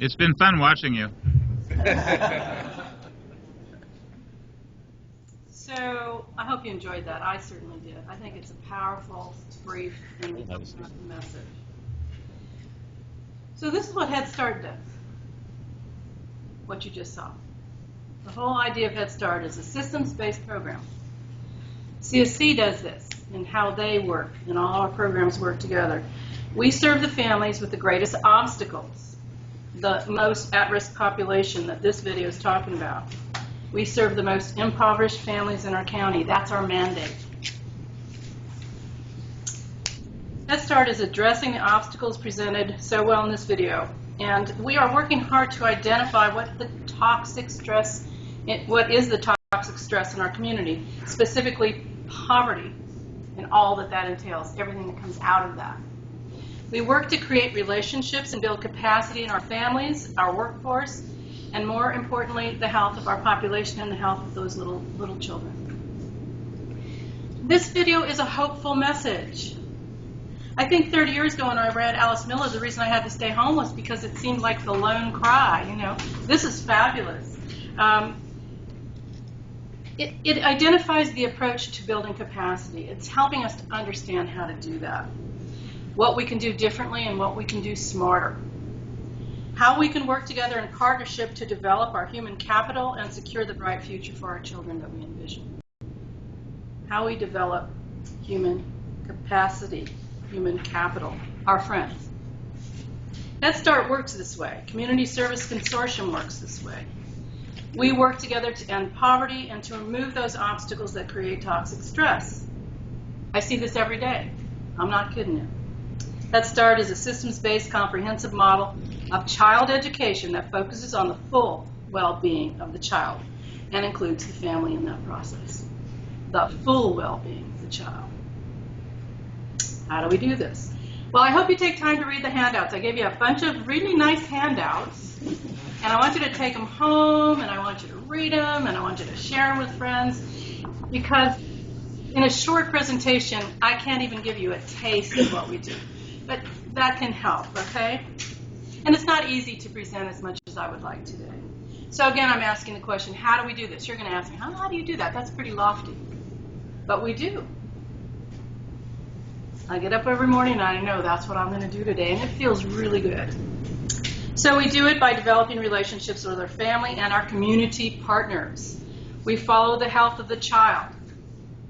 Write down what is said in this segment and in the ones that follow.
It's been fun watching you. So I hope you enjoyed that. I certainly did. I think it's a powerful, brief, and message. So this is what Head Start does, what you just saw. The whole idea of Head Start is a systems-based program. CSC does this and how they work, and all our programs work together. We serve the families with the greatest obstacles, the most at-risk population that this video is talking about. We serve the most impoverished families in our county. That's our mandate. Head Start is addressing the obstacles presented so well in this video, and we are working hard to identify what is the toxic stress in our community, specifically poverty and all that that entails, everything that comes out of that. We work to create relationships and build capacity in our families, our workforce, and more importantly, the health of our population and the health of those little children. This video is a hopeful message. I think 30 years ago when I read Alice Miller, the reason I had to stay home was because it seemed like the lone cry, you know. This is fabulous. It identifies the approach to building capacity. It's helping us to understand how to do that, what we can do differently and what we can do smarter, how we can work together in partnership to develop our human capital and secure the bright future for our children that we envision, how we develop human capacity, human capital, our friends. Head Start works this way. Community Service Consortium works this way. We work together to end poverty and to remove those obstacles that create toxic stress. I see this every day. I'm not kidding you. Head Start is a systems-based comprehensive model of child education that focuses on the full well-being of the child and includes the family in that process. The full well-being of the child. How do we do this? Well, I hope you take time to read the handouts. I gave you a bunch of really nice handouts, and I want you to take them home, and I want you to read them, and I want you to share them with friends, because in a short presentation, I can't even give you a taste of what we do. But that can help, okay? And it's not easy to present as much as I would like today. So again, I'm asking the question, how do we do this? You're going to ask me, how do you do that? That's pretty lofty. But we do. I get up every morning and I know that's what I'm going to do today, and it feels really good. So we do it by developing relationships with our family and our community partners. We follow the health of the child.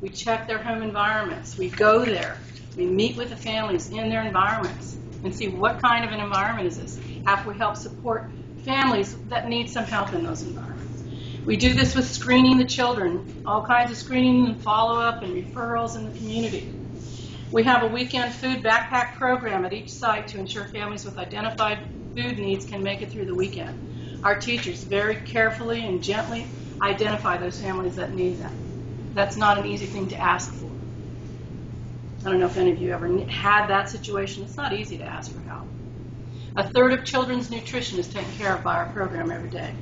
We check their home environments. We go there. We meet with the families in their environments and see what kind of an environment is this. After we help support families that need some help in those environments. We do this with screening the children, all kinds of screening and follow-up and referrals in the community. We have a weekend food backpack program at each site to ensure families with identified food needs can make it through the weekend. Our teachers very carefully and gently identify those families that need that. That's not an easy thing to ask for. I don't know if any of you ever had that situation. It's not easy to ask for help. A third of children's nutrition is taken care of by our program every day.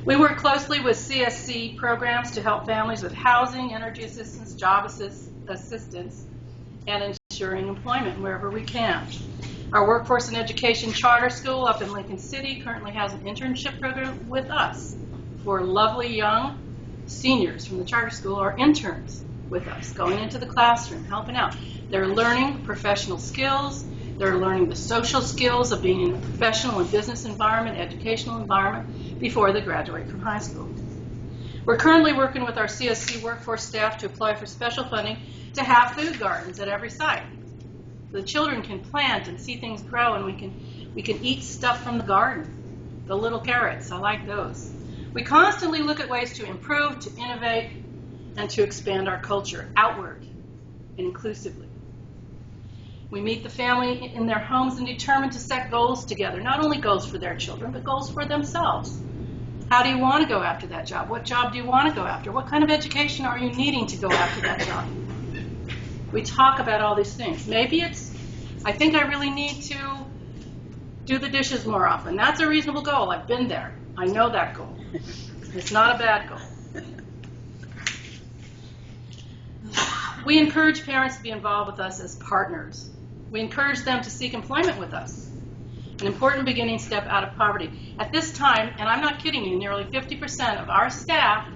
We work closely with CSC programs to help families with housing, energy assistance, job assistance, and ensuring employment wherever we can. Our Workforce and Education Charter School up in Lincoln City currently has an internship program with us for lovely young seniors from the charter school or interns with us, going into the classroom, helping out. They're learning professional skills. They're learning the social skills of being in a professional and business environment, educational environment, before they graduate from high school. We're currently working with our CSC workforce staff to apply for special funding to have food gardens at every site. The children can plant and see things grow, and we can eat stuff from the garden. The little carrots, I like those. We constantly look at ways to improve, to innovate, and to expand our culture outward and inclusively. We meet the family in their homes and determine to set goals together, not only goals for their children, but goals for themselves. How do you want to go after that job? What job do you want to go after? What kind of education are you needing to go after that job? We talk about all these things. Maybe it's, I think I really need to do the dishes more often. That's a reasonable goal. I've been there. I know that goal. It's not a bad goal. We encourage parents to be involved with us as partners. We encourage them to seek employment with us. an important beginning step out of poverty. At this time, and I'm not kidding you, nearly 50% of our staff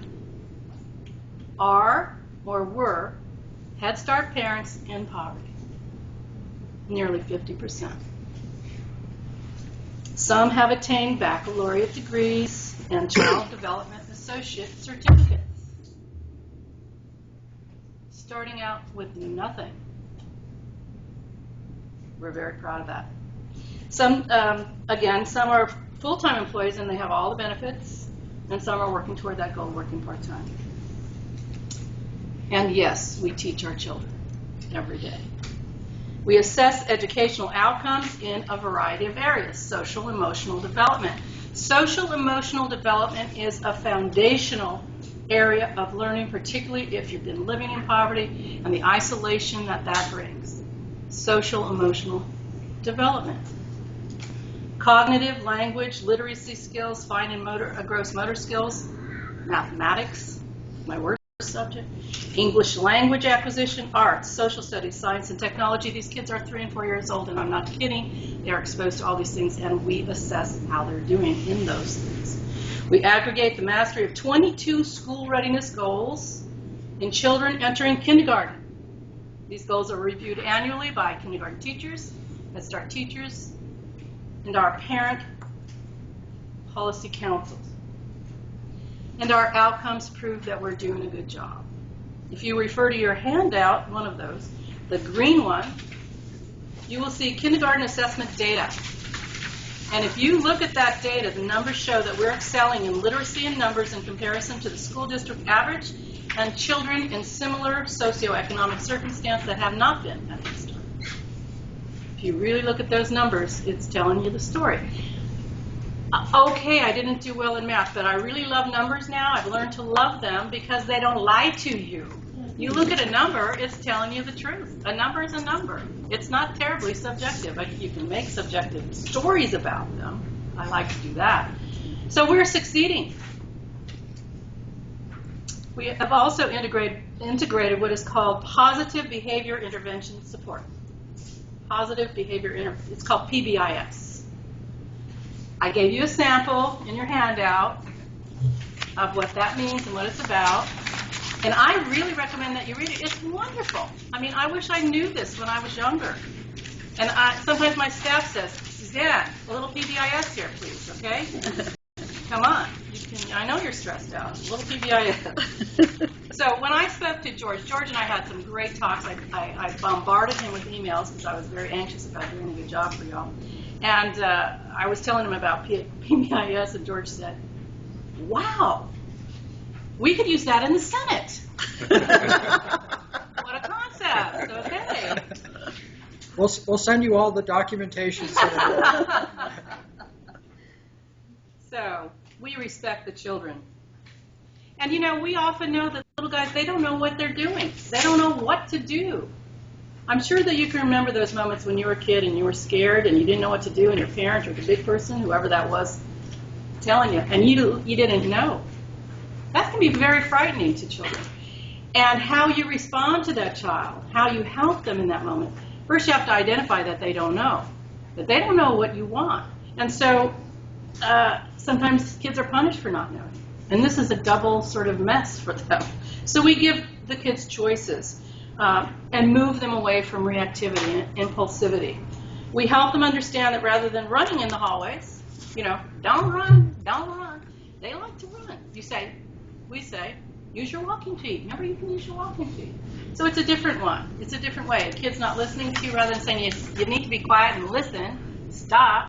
are or were Head Start parents in poverty. Nearly 50%. Some have attained baccalaureate degrees and child development associate certificates. Starting out with nothing. We're very proud of that. Some, again, some are full-time employees and they have all the benefits, and some are working toward that goal, working part-time. And yes, we teach our children every day. We assess educational outcomes in a variety of areas. Social emotional development. Social emotional development is a foundational area of learning, particularly if you've been living in poverty and the isolation that that brings. Social emotional development. Cognitive, language, literacy skills, fine and gross motor skills, mathematics, my worst subject, English language acquisition, arts, social studies, science, and technology. These kids are 3 and 4 years old, and I'm not kidding. They are exposed to all these things, and we assess how they're doing in those things. We aggregate the mastery of 22 school readiness goals in children entering kindergarten. These goals are reviewed annually by kindergarten teachers, Head Start teachers, and our parent policy councils. And our outcomes prove that we're doing a good job. If you refer to your handout, one of those, the green one, you will see kindergarten assessment data. And if you look at that data, the numbers show that we're excelling in literacy and numbers in comparison to the school district average and children in similar socioeconomic circumstance that have not been at this time. If you really look at those numbers, it's telling you the story. Okay, I didn't do well in math, but I really love numbers now. I've learned to love them because they don't lie to you. You look at a number, it's telling you the truth. A number is a number. It's not terribly subjective. You can make subjective stories about them. I like to do that. So we're succeeding. We have also integrated what is called positive behavior intervention support. Positive behavior it's called PBIS. I gave you a sample in your handout of what that means and what it's about. And I really recommend that you read it. It's wonderful. I mean, I wish I knew this when I was younger. And sometimes my staff says, Suzanne, a little PBIS here, please, okay? Come on. I know you're stressed out. A little PBIS. So when I spoke to George and I had some great talks. I bombarded him with emails because I was very anxious about doing a good job for y'all. And I was telling him about PBIS, and George said, wow, we could use that in the Senate. What a concept. Okay. We'll send you all the documentation. So we respect the children. And you know, we often know that little guys, they don't know what they're doing. They don't know what to do. I'm sure that you can remember those moments when you were a kid and you were scared and you didn't know what to do, and your parent or the big person, whoever that was, telling you, and you didn't know. That can be very frightening to children. And how you respond to that child, how you help them in that moment. First, you have to identify that they don't know, that they don't know what you want. And so sometimes kids are punished for not knowing. And this is a double sort of mess for them. So we give the kids choices and move them away from reactivity and impulsivity. We help them understand that rather than running in the hallways, you know, don't run, they like to run. We say, use your walking feet. Remember, you can use your walking feet. So it's a different one. It's a different way. A kid's not listening to you, rather than saying you need to be quiet and listen, stop.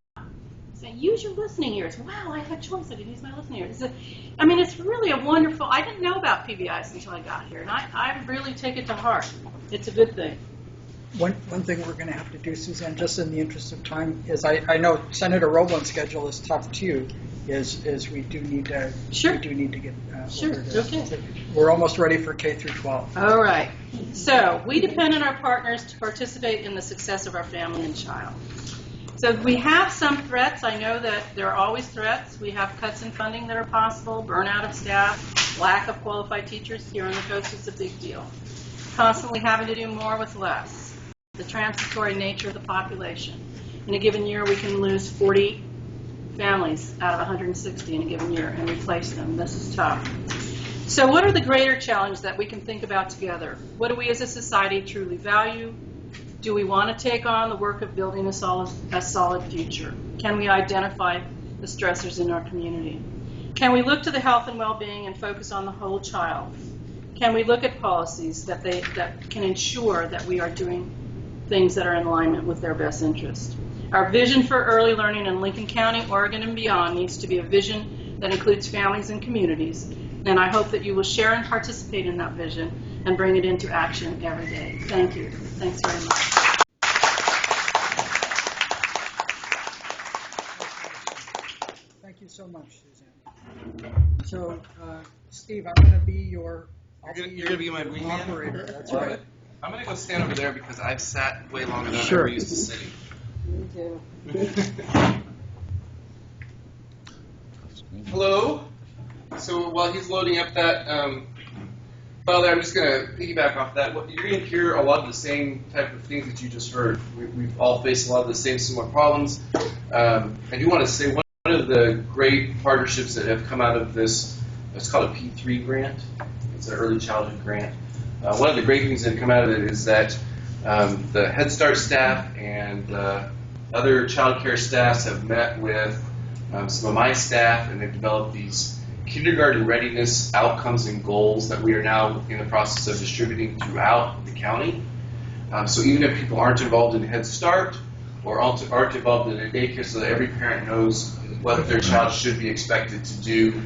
Say, use your listening ears. Wow, I have a choice. I can use my listening ears. It's really a wonderful, I didn't know about PBIs until I got here, and I really take it to heart. It's a good thing. One thing we're going to have to do, Suzanne, just in the interest of time, is I know Senator Roblin's schedule is tough too. Is we do need to get sure. Okay. We're almost ready for K through 12. All right. So we depend on our partners to participate in the success of our family and child. So we have some threats. I know that there are always threats. We have cuts in funding that are possible, burnout of staff, lack of qualified teachers here on the coast is a big deal. Constantly having to do more with less. The transitory nature of the population. In a given year, we can lose 40 families out of 160 in a given year and replace them. This is tough. So what are the greater challenges that we can think about together? What do we as a society truly value? Do we want to take on the work of building a solid future? Can we identify the stressors in our community? Can we look to the health and well-being and focus on the whole child? Can we look at policies that can ensure that we are doing things that are in alignment with their best interest? Our vision for early learning in Lincoln County, Oregon, and beyond needs to be a vision that includes families and communities, and I hope that you will share and participate in that vision and bring it into action every day. Thank you. Thanks very much. Thank you so much, Suzanne. So, Steve, I'm going to be your You're gonna be my wingman? operator. That's All right. I'm gonna go stand over there because I've sat way longer than Sure. I'm used to sitting. Me too. Hello. So while he's loading up that file there, I'm just gonna piggyback off that. You're gonna hear a lot of the same type of things that you just heard. We've all faced a lot of the same similar problems. I do want to say one of the great partnerships that have come out of this, it's called a P3 grant. It's an early childhood grant. One of the great things that have come out of it is that the Head Start staff and other child care staffs have met with some of my staff, and they've developed these kindergarten readiness outcomes and goals that we are now in the process of distributing throughout the county. So even if people aren't involved in Head Start or aren't involved in a daycare, so that every parent knows what their child should be expected to do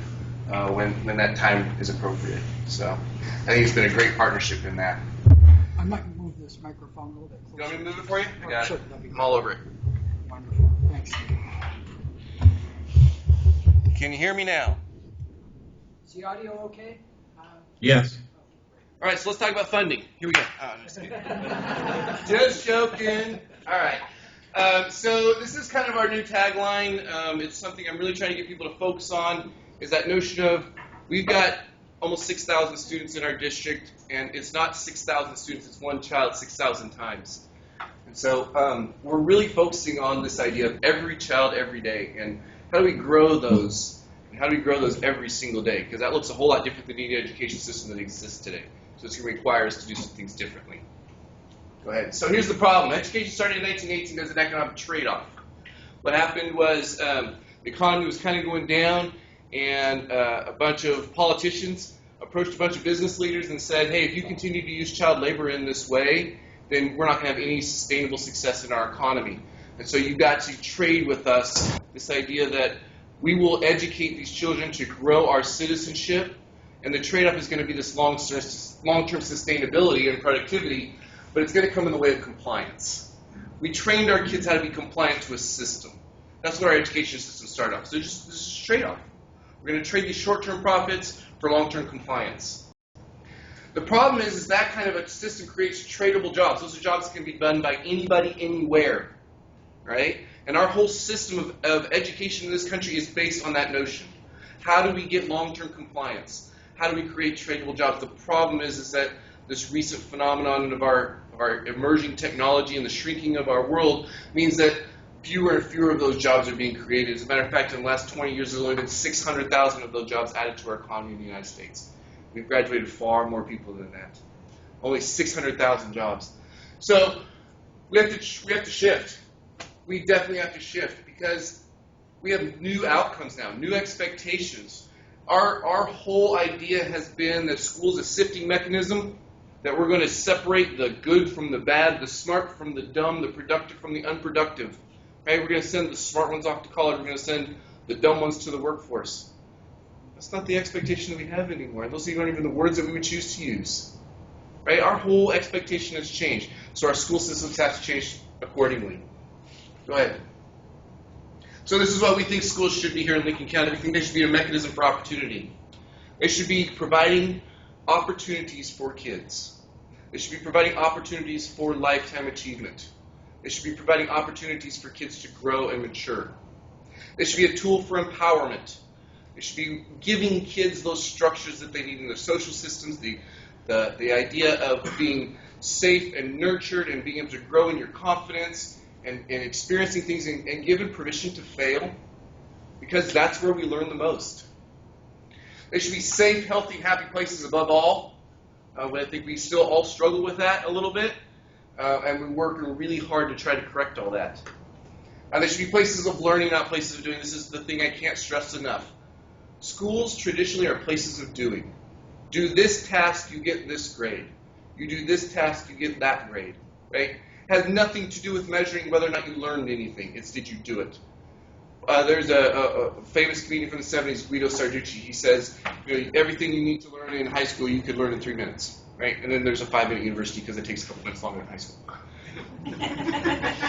when that time is appropriate. So I think it's been a great partnership in that. I might move this microphone a little bit You closer. want me to move it for you? I got Sure, it. that'd be I'm all over it. Wonderful. Thanks. Can you hear me now? Is the audio okay? Yes. All right, so let's talk about funding. Here we go. Oh, just kidding. Just joking. All right. So this is kind of our new tagline. It's something I'm really trying to get people to focus on, is that notion of we've got almost 6,000 students in our district, and it's not 6,000 students, it's one child 6,000 times. And so we're really focusing on this idea of every child every day, and how do we grow those, and how do we grow those every single day? Because that looks a whole lot different than any education system that exists today. So it's going to require us to do some things differently. Go ahead. So here's the problem. Education started in 1918 as an economic trade-off. What happened was the economy was kind of going down, and a bunch of politicians approached a bunch of business leaders and said, hey, if you continue to use child labor in this way, then we're not going to have any sustainable success in our economy. And so you've got to trade with us this idea that we will educate these children to grow our citizenship, and the trade-off is going to be this long-term sustainability and productivity, but it's going to come in the way of compliance. We trained our kids how to be compliant to a system. That's what our education system started off. So this is a trade-off. We're going to trade these short-term profits for long-term compliance. The problem is that kind of a system creates tradable jobs. Those are jobs that can be done by anybody, anywhere, right? And our whole system of education in this country is based on that notion. How do we get long-term compliance? How do we create tradable jobs? The problem is that this recent phenomenon of our emerging technology and the shrinking of our world means that fewer and fewer of those jobs are being created. As a matter of fact, in the last 20 years, there's only been 600,000 of those jobs added to our economy in the United States. We've graduated far more people than that. Only 600,000 jobs. So we have to shift. We definitely have to shift because we have new outcomes now, new expectations. Our whole idea has been that school is a sifting mechanism, that we're going to separate the good from the bad, the smart from the dumb, the productive from the unproductive. Right? We're going to send the smart ones off to college. We're going to send the dumb ones to the workforce. That's not the expectation that we have anymore. Those aren't even the words that we would choose to use. Right? Our whole expectation has changed. So our school systems have to change accordingly. Go ahead. So this is what we think schools should be here in Lincoln County. We think they should be a mechanism for opportunity. They should be providing opportunities for kids. They should be providing opportunities for lifetime achievement. They should be providing opportunities for kids to grow and mature. They should be a tool for empowerment. They should be giving kids those structures that they need in their social systems, the idea of being safe and nurtured and being able to grow in your confidence and experiencing things and given permission to fail, because that's where we learn the most. They should be safe, healthy, happy places above all. I think we still all struggle with that a little bit, and we're working really hard to try to correct all that. They should be places of learning, not places of doing. This is the thing I can't stress enough. Schools traditionally are places of doing. Do this task, you get this grade. You do this task, you get that grade, right? It has nothing to do with measuring whether or not you learned anything. It's did you do it? There's a famous comedian from the 70s, Guido Sarducci. He says, everything you need to learn in high school, you could learn in 3 minutes, right? And then there's a 5-minute university because it takes a couple minutes longer in high school.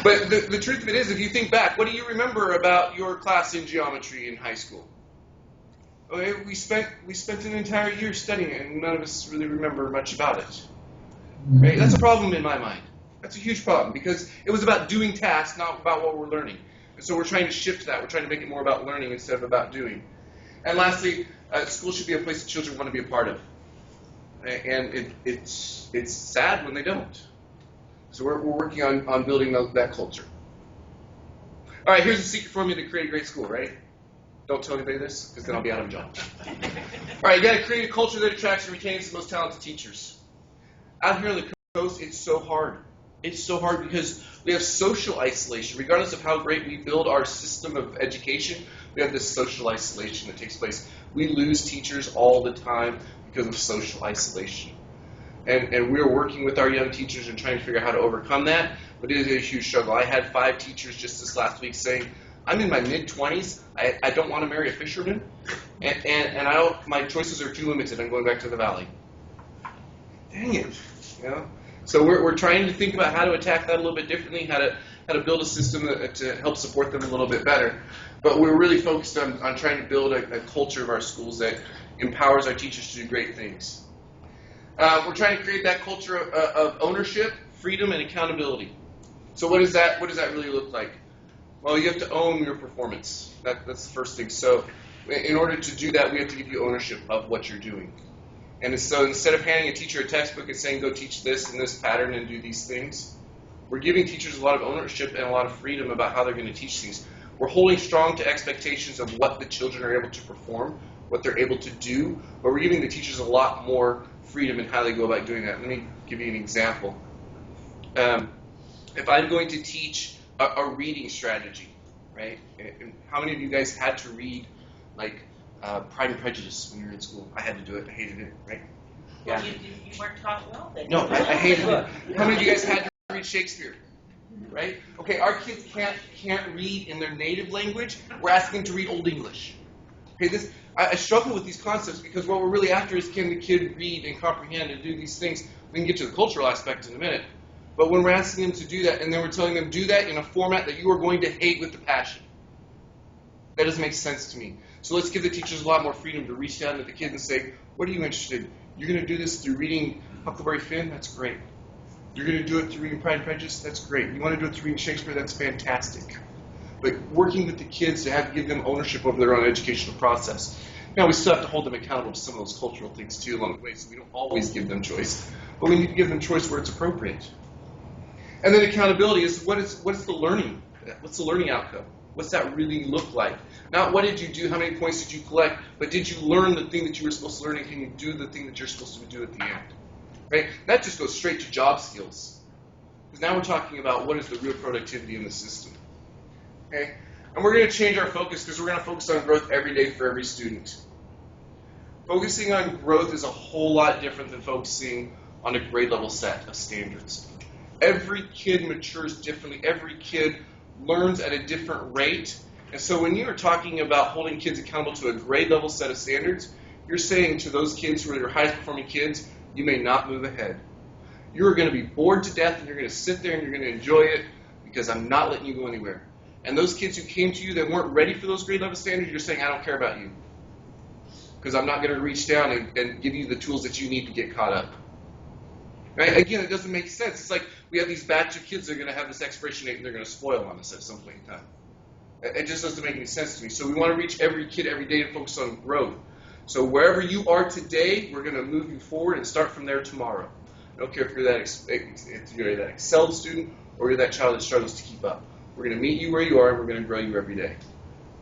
But the truth of it is, if you think back, what do you remember about your class in geometry in high school? Okay, we spent an entire year studying it, and none of us really remember much about it. Right? That's a problem in my mind. That's a huge problem, because it was about doing tasks, not about what we're learning. And so we're trying to shift that. We're trying to make it more about learning instead of about doing. And lastly, school should be a place that children want to be a part of. And it's sad when they don't. So we're working on building that culture. All right, here's a secret formula to create a great school, right? Don't tell anybody this, because then I'll be out of a job. All right, you got to create a culture that attracts and retains the most talented teachers. Out here on the coast, it's so hard. It's so hard because we have social isolation. Regardless of how great we build our system of education, we have this social isolation that takes place. We lose teachers all the time because of social isolation. And we're working with our young teachers and trying to figure out how to overcome that, but it is a huge struggle. I had 5 teachers just this last week saying, I'm in my mid-20s, I don't want to marry a fisherman, and my choices are too limited, I'm going back to the valley. Dang it, So we're trying to think about how to attack that a little bit differently, how to build a system to help support them a little bit better. But we're really focused on trying to build a culture of our schools that empowers our teachers to do great things. We're trying to create that culture of ownership, freedom, and accountability. So what does that really look like? Well, you have to own your performance. That's the first thing. So in order to do that, we have to give you ownership of what you're doing. And so instead of handing a teacher a textbook and saying, go teach this in this pattern and do these things, we're giving teachers a lot of ownership and a lot of freedom about how they're going to teach things. We're holding strong to expectations of what the children are able to perform, what they're able to do, but we're giving the teachers a lot more freedom in how they go about doing that. Let me give you an example. If I'm going to teach a reading strategy, right? And how many of you guys had to read, like, Pride and Prejudice when you were in school? I had to do it. I hated it, right? Well, you weren't taught well then. No, I hated it. How many of you guys had to read Shakespeare? Right? Okay, our kids can't read in their native language. We're asking them to read Old English. Okay, I struggle with these concepts because what we're really after is, can the kid read and comprehend and do these things? We can get to the cultural aspect in a minute. But when we're asking them to do that, and then we're telling them do that in a format that you are going to hate with the passion, that doesn't make sense to me. So let's give the teachers a lot more freedom to reach down to the kids and say, what are you interested in? You're going to do this through reading Huckleberry Finn? That's great. You're going to do it through reading Pride and Prejudice? That's great. You want to do it through reading Shakespeare? That's fantastic. But working with the kids to give them ownership over their own educational process. Now, we still have to hold them accountable to some of those cultural things, too, along the way, so we don't always give them choice. But we need to give them choice where it's appropriate. And then accountability is what is the learning? What's the learning outcome? What's that really look like? Not what did you do, how many points did you collect, but did you learn the thing that you were supposed to learn, and can you do the thing that you're supposed to do at the end? Right? That just goes straight to job skills. Because now we're talking about what is the real productivity in the system. Okay? And we're going to change our focus because we're going to focus on growth every day for every student. Focusing on growth is a whole lot different than focusing on a grade level set of standards. Every kid matures differently. Every kid learns at a different rate. And so when you are talking about holding kids accountable to a grade level set of standards, you're saying to those kids who are your highest performing kids, you may not move ahead. You're going to be bored to death and you're going to sit there and you're going to enjoy it because I'm not letting you go anywhere. And those kids who came to you that weren't ready for those grade level standards, you're saying, I don't care about you. Because I'm not going to reach down and give you the tools that you need to get caught up. Right? Again, it doesn't make sense. It's like we have these batch of kids that are going to have this expiration date and they're going to spoil on us at some point in time. It just doesn't make any sense to me. So we want to reach every kid every day and focus on growth. So wherever you are today, we're going to move you forward and start from there tomorrow. I don't care if you're that excelled student or you're that child that struggles to keep up. We're going to meet you where you are, and we're going to grow you every day.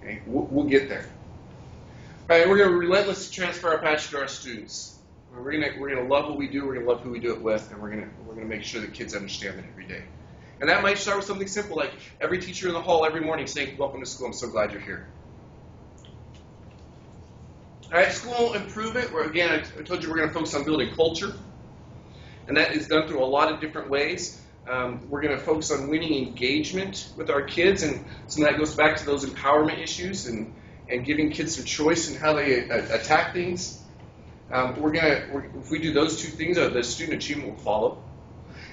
Okay? We'll get there. All right, we're going to relentlessly transfer our passion to our students. We're going to love what we do, we're going to love who we do it with, and we're going to make sure that kids understand it every day. And that might start with something simple like every teacher in the hall every morning saying, "Welcome to school, I'm so glad you're here." All right, school improvement. Again, I told you we're going to focus on building culture, and that is done through a lot of different ways. We're going to focus on winning engagement with our kids, and so that goes back to those empowerment issues and giving kids some choice in how they attack things. If we do those two things, the student achievement will follow.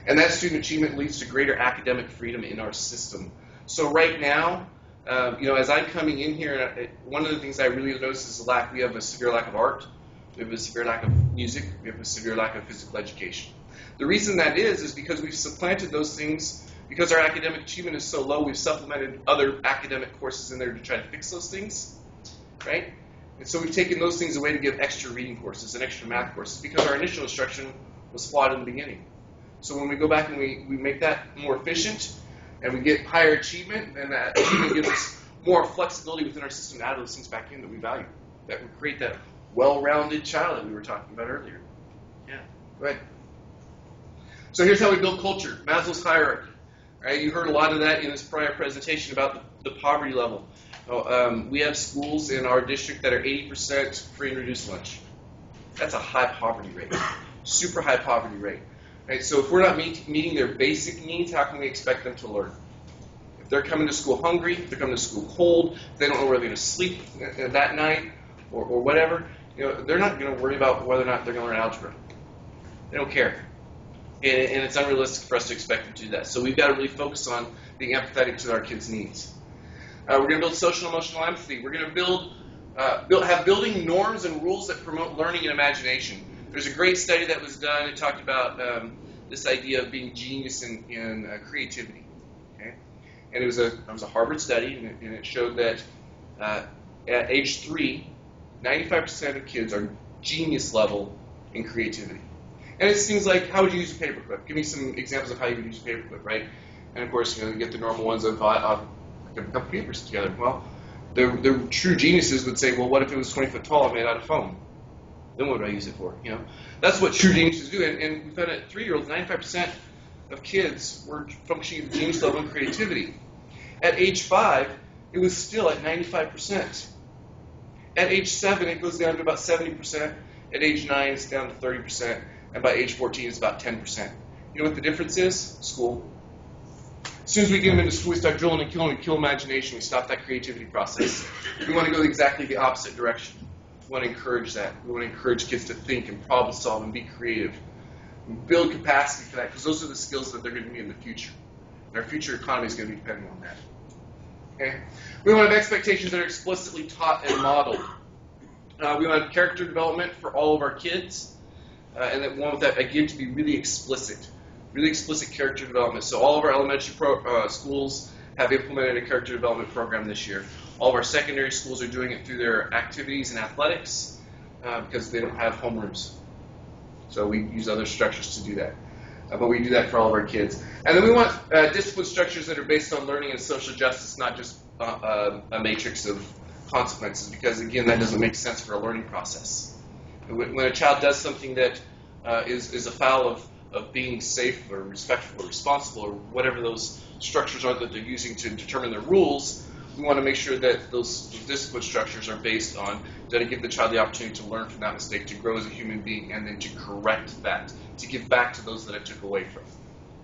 And that student achievement leads to greater academic freedom in our system. So right now, as I'm coming in here, one of the things I really notice is we have a severe lack of art, we have a severe lack of music, we have a severe lack of physical education. The reason that is because we've supplanted those things, because our academic achievement is so low, we've supplemented other academic courses in there to try to fix those things, right? And so we've taken those things away to give extra reading courses and extra math courses because our initial instruction was flawed in the beginning. So when we go back and we make that more efficient and we get higher achievement, then that achievement gives us more flexibility within our system to add those things back in that we value, that would create that well-rounded child that we were talking about earlier. Yeah, go ahead. So here's how we build culture, Maslow's hierarchy. Right? You heard a lot of that in this prior presentation about the poverty level. We have schools in our district that are 80% free and reduced lunch. That's a high poverty rate, super high poverty rate. Right? So if we're not meeting their basic needs, how can we expect them to learn? If they're coming to school hungry, if they're coming to school cold, if they don't know where they're going to sleep that night or whatever, they're not going to worry about whether or not they're going to learn algebra. They don't care. And it's unrealistic for us to expect them to do that. So we've got to really focus on being empathetic to our kids' needs. We're going to build social and emotional empathy. We're going to have building norms and rules that promote learning and imagination. There's a great study that was done. It talked about this idea of being genius in creativity. Okay? And it was a Harvard study, and it showed that at age 3, 95% of kids are genius level in creativity. And it's things like, how would you use a paperclip? Give me some examples of how you would use a paperclip, right? And of course, you get the normal ones of a couple papers together. Well, the true geniuses would say, well, what if it was 20 foot tall and made out of foam? Then what would I use it for? That's what true geniuses do. And we found at 3-year-olds, 95% of kids were functioning at the genius level in creativity. At age 5, it was still at 95%. At age 7, it goes down to about 70%. At age 9, it's down to 30%. And by age 14, it's about 10%. You know what the difference is? School. As soon as we get them into school, we start drilling and killing, we kill imagination, we stop that creativity process. We want to go exactly the opposite direction. We want to encourage that. We want to encourage kids to think and problem solve and be creative. And build capacity for that, because those are the skills that they're going to need in the future. And our future economy is going to be depending on that. Okay? We want to have expectations that are explicitly taught and modeled. We want character development for all of our kids. And then we want that, again, to be really explicit character development. So all of our elementary schools have implemented a character development program this year. All of our secondary schools are doing it through their activities and athletics because they don't have homerooms. So we use other structures to do that. But we do that for all of our kids. And then we want discipline structures that are based on learning and social justice, not just a matrix of consequences, because, again, that doesn't make sense for a learning process. When a child does something that is afoul of being safe or respectful or responsible or whatever those structures are that they're using to determine their rules, we want to make sure that those discipline structures are based on to give the child the opportunity to learn from that mistake, to grow as a human being, and then to correct that, to give back to those that it took away from.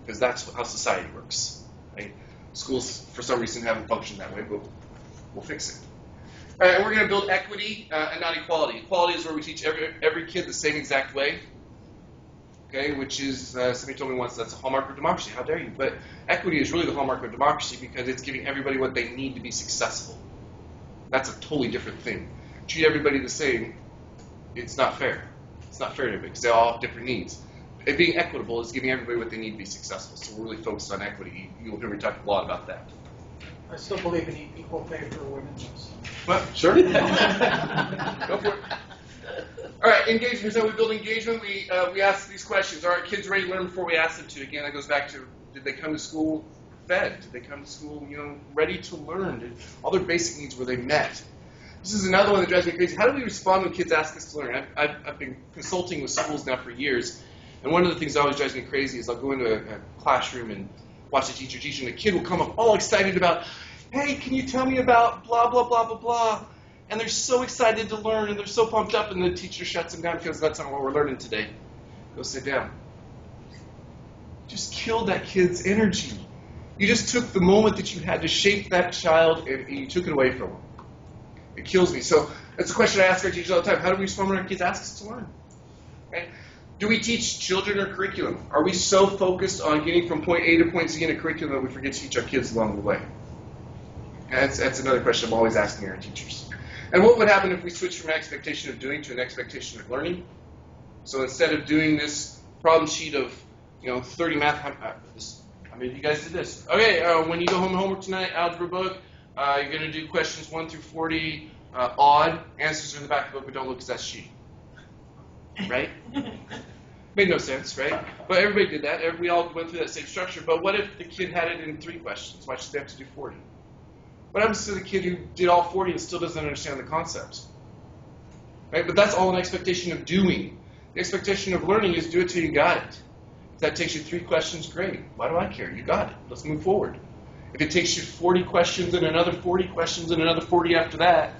Because that's how society works. Right? Schools, for some reason, haven't functioned that way, but we'll fix it. All right, and we're going to build equity and not equality. Equality is where we teach every kid the same exact way, okay, which is, somebody told me once, that's a hallmark of democracy. How dare you? But equity is really the hallmark of democracy because it's giving everybody what they need to be successful. That's a totally different thing. Treat everybody the same, it's not fair. It's not fair to everybody because they all have different needs. And being equitable is giving everybody what they need to be successful. So we're really focused on equity. You'll hear me talk a lot about that. I still believe in equal pay for women. Well, sure. Go for it. All right, engagement. So we build engagement. We ask these questions. Are our kids ready to learn before we ask them to? Again, that goes back to Did they come to school fed? Did they come to school, ready to learn? Did all their basic needs, were they met? This is another one that drives me crazy. How do we respond when kids ask us to learn? I've been consulting with schools now for years, and one of the things that always drives me crazy is I'll go into a classroom and watch the teacher teach, and the kid will come up all excited about, hey, can you tell me about blah, blah, blah, blah, blah? And they're so excited to learn, and they're so pumped up, and the teacher shuts them down because that's not what we're learning today. Go sit down. Just killed that kid's energy. You just took the moment that you had to shape that child, and you took it away from them. It kills me. So that's a question I ask our teachers all the time. How do we respond when our kids ask us to learn? Okay? Do we teach children our curriculum? Are we so focused on getting from point A to point Z in a curriculum that we forget to teach our kids along the way? And that's another question I'm always asking our teachers. And what would happen if we switched from an expectation of doing to an expectation of learning? So instead of doing this problem sheet of 30 math, how many of you guys did this? Okay, when you go home homework tonight, algebra book, you're going to do questions 1 through 40, odd. Answers are in the back of the book, but don't look at that sheet. Right? Made no sense, right? But everybody did that. We all went through that same structure. But what if the kid had it in 3 questions? Why should they have to do 40? What happens to the kid who did all 40 and still doesn't understand the concepts? Right? But that's all an expectation of doing. The expectation of learning is do it till you got it. If that takes you 3 questions, great. Why do I care? You got it. Let's move forward. If it takes you 40 questions and another 40 questions and another 40 after that,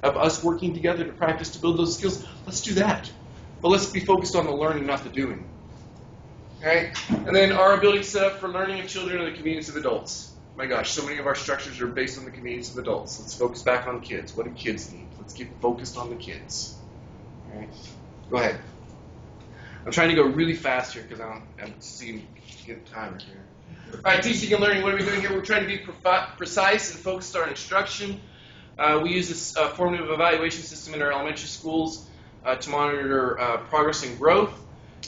of us working together to practice to build those skills, let's do that. But let's be focused on the learning, not the doing. Okay? And then our ability set up for learning of children and the convenience of adults. My gosh, so many of our structures are based on the convenience of adults. Let's focus back on kids. What do kids need? Let's get focused on the kids. All right? Go ahead. I'm trying to go really fast here because I'm seeing get timer here. All right, teaching and learning. What are we doing here? We're trying to be precise and focused on instruction. We use this formative evaluation system in our elementary schools to monitor progress and growth.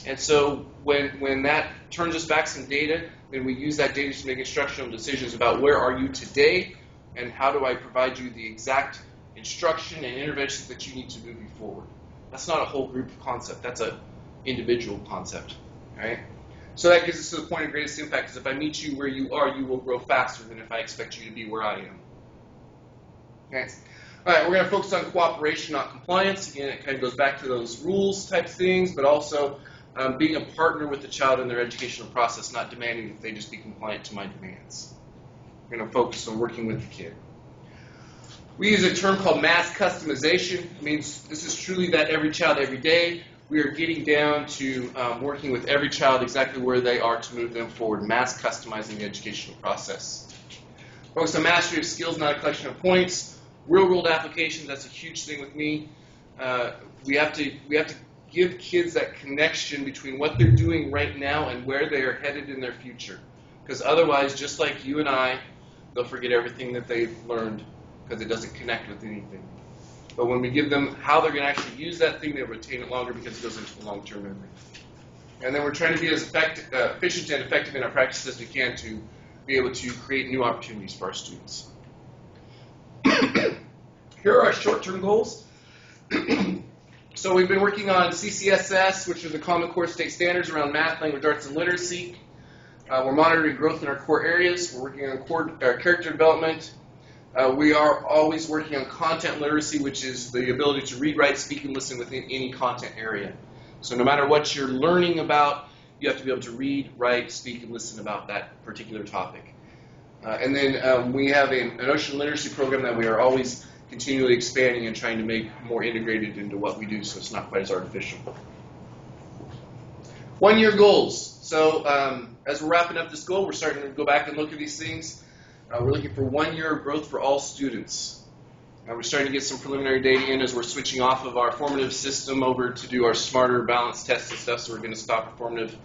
And so when that turns us back some data, then we use that data to make instructional decisions about where are you today and how do I provide you the exact instruction and interventions that you need to move you forward. That's not a whole group concept. That's an individual concept. Right? So that gives us to the point of greatest impact, because if I meet you where you are, you will grow faster than if I expect you to be where I am. Okay. All right, we're going to focus on cooperation, not compliance. Again, it kind of goes back to those rules type things, but also being a partner with the child in their educational process, not demanding that they just be compliant to my demands. We're going to focus on working with the kid. We use a term called mass customization. It means this is truly that every child, every day. We are getting down to working with every child exactly where they are to move them forward, mass customizing the educational process. Focus on mastery of skills, not a collection of points. Real-world applications, that's a huge thing with me. We have to give kids that connection between what they're doing right now and where they are headed in their future. Because otherwise, just like you and I, they'll forget everything that they've learned because it doesn't connect with anything. But when we give them how they're going to actually use that thing, they'll retain it longer because it goes into the long-term memory. And then we're trying to be as efficient and effective in our practice as we can to be able to create new opportunities for our students. Here are our short-term goals. So we've been working on CCSS, which are the Common Core State Standards around math, language arts, and literacy. We're monitoring growth in our core areas. We're working on character development. We are always working on content literacy, which is the ability to read, write, speak, and listen within any content area. So no matter what you're learning about, you have to be able to read, write, speak, and listen about that particular topic. And then we have an ocean literacy program that we are always continually expanding and trying to make more integrated into what we do so it's not quite as artificial. 1-year goals. So as we're wrapping up this goal, we're starting to go back and look at these things. We're looking for 1 year of growth for all students. We're starting to get some preliminary data in as we're switching off of our formative system over to do our smarter, balanced test and stuff, so we're going to stop our formative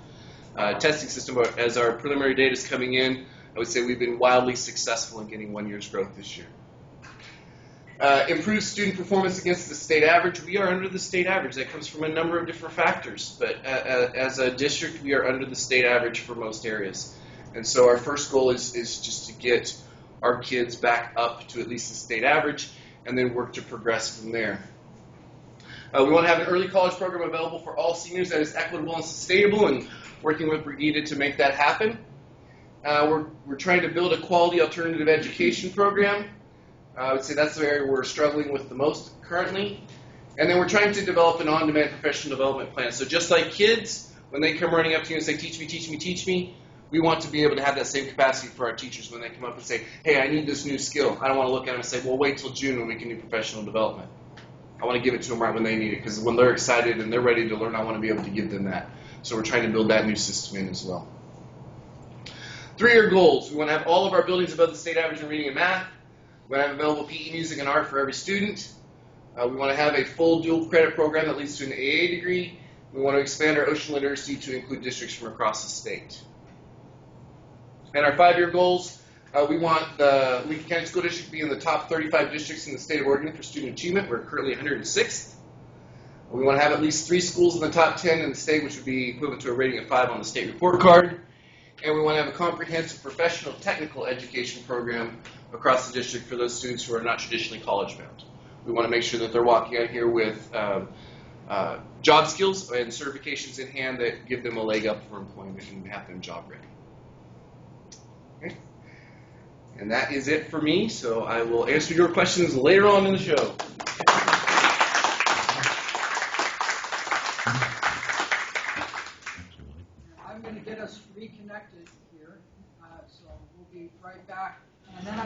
testing system. But as our preliminary data is coming in, I would say we've been wildly successful in getting 1 year's growth this year. Improved student performance against the state average. We are under the state average. That comes from a number of different factors, but as a district, we are under the state average for most areas. And so our first goal is just to get our kids back up to at least the state average and then work to progress from there. We want to have an early college program available for all seniors that is equitable and sustainable, and working with Brigida to make that happen. We're trying to build a quality alternative education program. I would say that's the area we're struggling with the most currently. And then we're trying to develop an on-demand professional development plan. So just like kids, when they come running up to you and say, teach me, teach me, teach me, we want to be able to have that same capacity for our teachers when they come up and say, hey, I need this new skill. I don't want to look at them and say, well, wait till June when we can do professional development. I want to give it to them right when they need it, because when they're excited and they're ready to learn, I want to be able to give them that. So we're trying to build that new system in as well. 3-year goals. We want to have all of our buildings above the state average in reading and math. We want to have available PE, music, and art for every student. We want to have a full dual credit program that leads to an AA degree. We want to expand our ocean literacy to include districts from across the state. And our 5-year goals, we want the Lincoln County School District to be in the top 35 districts in the state of Oregon for student achievement. We're currently 106th. We want to have at least 3 schools in the top 10 in the state, which would be equivalent to a rating of 5 on the state report card. And we want to have a comprehensive professional technical education program across the district for those students who are not traditionally college-bound. We want to make sure that they're walking out here with job skills and certifications in hand that give them a leg up for employment and have them job ready. Okay. And that is it for me, so I will answer your questions later on in the show. I'm going to get us reconnected here, so we'll be right back. And then